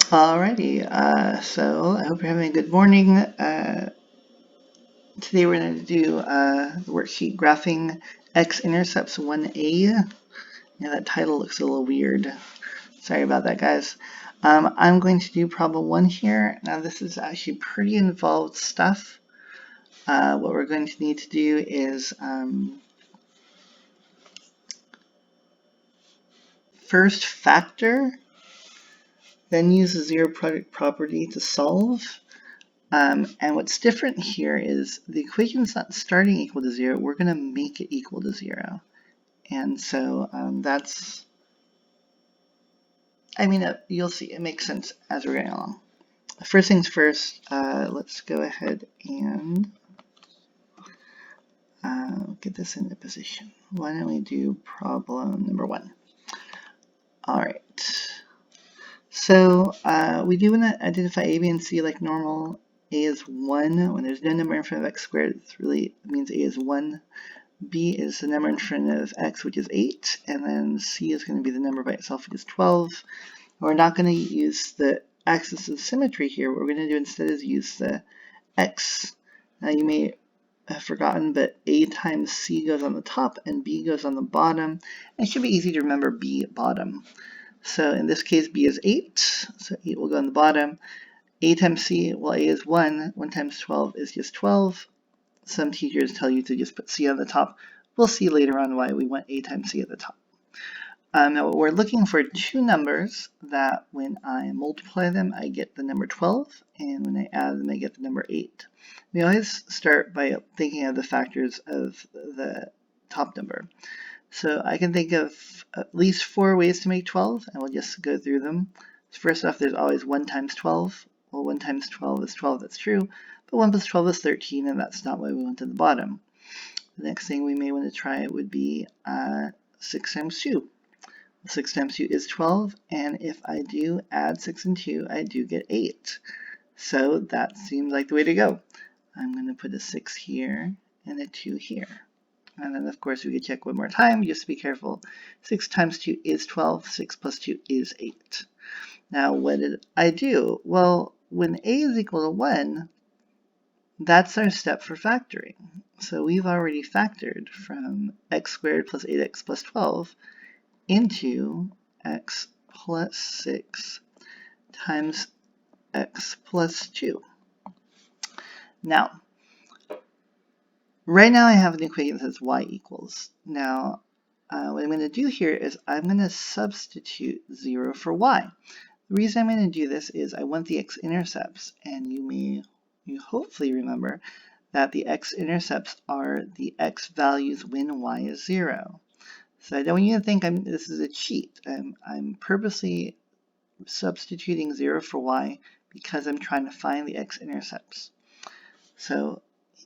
Alrighty, so I hope you're having a good morning. Today we're going to do the worksheet graphing x-intercepts 1a. Yeah, that title looks a little weird. Sorry about that, guys. I'm going to do problem 1 here. Now this is actually pretty involved stuff. What we're going to need to do is first factor, then use the zero product property to solve. And what's different here is the equation's not starting equal to 0. We're going to make it equal to 0. And so that's, you'll see, it makes sense as we're going along. First things first, let's go ahead and get this into position. Why don't we do problem number 1? All right. So we do want to identify a, b, and c like normal. A is 1. When there's no number in front of x squared, it means a is 1. B is the number in front of x, which is 8. And then c is going to be the number by itself, which is 12. We're not going to use the axis of symmetry here. What we're going to do instead is use the x. Now you may have forgotten, but a times c goes on the top and b goes on the bottom. And it should be easy to remember b bottom. So in this case, b is 8. So 8 will go on the bottom. A times c, well, a is 1. 1 times 12 is just 12. Some teachers tell you to just put c on the top. We'll see later on why we want a times c at the top. Now we're looking for two numbers that when I multiply them, I get the number 12, and when I add them, I get the number 8. We always start by thinking of the factors of the top number. So I can think of at least 4 ways to make 12, and we'll just go through them. First off, there's always 1 times 12. Well, 1 times 12 is 12, that's true, but 1 plus 12 is 13, and that's not what we want at the bottom. The next thing we may want to try would be 6 times 2. 6 times 2 is 12, and if I do add 6 and 2, I do get 8. So that seems like the way to go. I'm going to put a 6 here and a 2 here. And then, of course, we could check one more time, just to be careful. 6 times 2 is 12. 6 plus 2 is 8. Now, what did I do? Well, when a is equal to 1, that's our step for factoring. So we've already factored from x squared plus 8x plus 12 into x plus 6 times x plus 2. Now, right now I have an equation that says y equals. Now, what I'm going to do here is I'm going to substitute 0 for y. The reason I'm going to do this is I want the x-intercepts, and you hopefully remember that the x-intercepts are the x values when y is 0. So I don't want you to think this is a cheat. I'm purposely substituting 0 for y because I'm trying to find the x-intercepts. So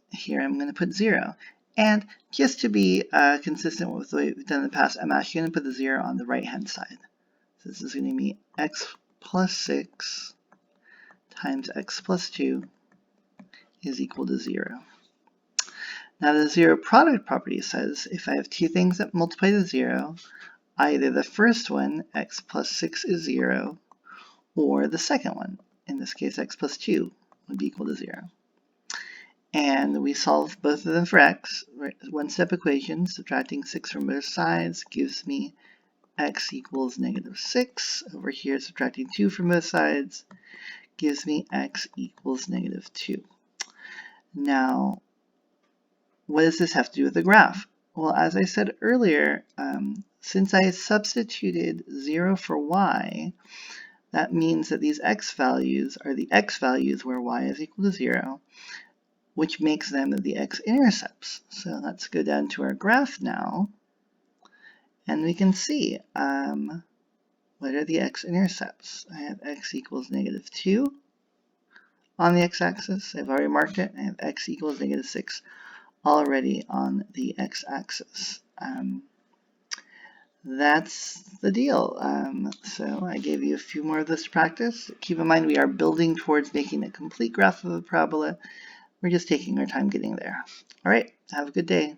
here I'm going to put 0. And just to be consistent with the way we've done in the past, I'm actually going to put the 0 on the right-hand side. So this is going to be x plus 6 times x plus 2 is equal to 0. Now the zero product property says if I have two things that multiply to 0, either the first one, x plus 6 is 0, or the second one, in this case x plus 2, would be equal to 0. And we solve both of them for x. One-step equation, subtracting 6 from both sides gives me x equals negative 6. Over here, subtracting 2 from both sides gives me x equals negative 2. Now, what does this have to do with the graph? Well, as I said earlier, since I substituted 0 for y, that means that these x values are the x values where y is equal to 0, which makes them the x-intercepts. So let's go down to our graph now, and we can see what are the x-intercepts. I have x equals negative 2 on the x-axis. I've already marked it. I have x equals negative 6 already on the x-axis. That's the deal. So I gave you a few more of this to practice. Keep in mind we are building towards making a complete graph of the parabola. We're just taking our time getting there. All right, have a good day.